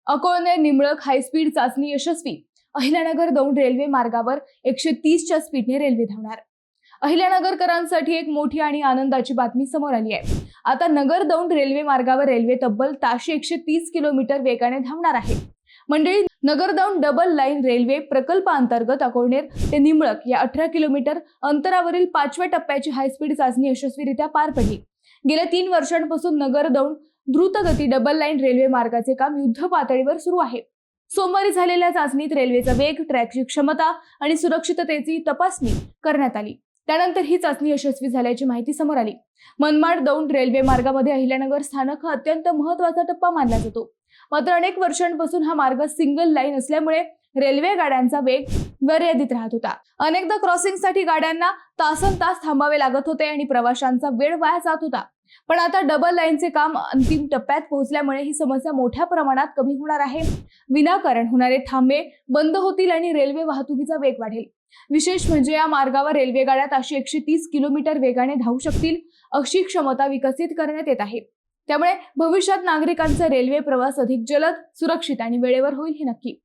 अकोळने Nimbalak high speed चाचणी यशस्वी। Ahilyanagar Daund railway मार्गावर 130 च्या स्पीडने रेल्वे धावणार। अहिल्यानगरकरांसाठी एक मोठी आणि आनंदाची बातमी समोर आली आहे। आता नगर दौंड रेल्वे मार्गावर रेल्वे तब्बल ताशी 130 किलोमीटर वेगाने धावणार आहे। मंडळी, नगर दौंड डबल लाईन रेल्वे प्रकल्पांतर्गत अकोळनेर ते निंबळक या 18 किलोमीटर अंतरावरील 5व्या टप्प्याची हायस्पीड चाचणी यशस्वीरित्या पार पडली। गेल्या 3 वर्षांपासून नगर दौंड द्रुतगती डबल लाईन रेल्वे मार्गाचे काम युद्ध पातळीवर सुरू आहे। सोमवारी झालेल्या चाचणीत रेल्वेचा वेग, ट्रॅकची क्षमता आणि सुरक्षिततेची तपासणी करण्यात आली। त्यानंतर ही चाचणी यशस्वी झाल्याची माहिती समोर आली। मनमाड दौंड रेल्वे मार्गामध्ये अहिल्यानगर स्थानक हा अत्यंत महत्त्वाचा टप्पा मानला जातो। मात्र अनेक वर्षांपासून हा मार्ग सिंगल लाईन असल्यामुळे रेल्वे गाड्यांचा वेग मर्यादित राहत होता। अनेकदा क्रॉसिंगसाठी गाड्यांना तासनतास थांबावे लागत होते आणि प्रवाशांचा वेळ वाया जात होता। पण आता डबल लाईनचे काम अंतिम टप्प्यात पोहोचल्यामुळे ही समस्या मोठ्या प्रमाणात कमी होणार आहे। विनाकारण होणारे थांबे बंद होतील आणि रेल्वे वाहतुकीचा वेग वाढेल। विशेष म्हणजे या मार्गावर रेल्वे गाड्या ताशी 130 किलोमीटर वेगाने धावू शकतील अशी क्षमता विकसित करण्यात येत आहे। त्यामुळे भविष्यात नागरिकांचा रेल्वे प्रवास अधिक जलद, सुरक्षित आणि वेळेवर होईल हे नक्की।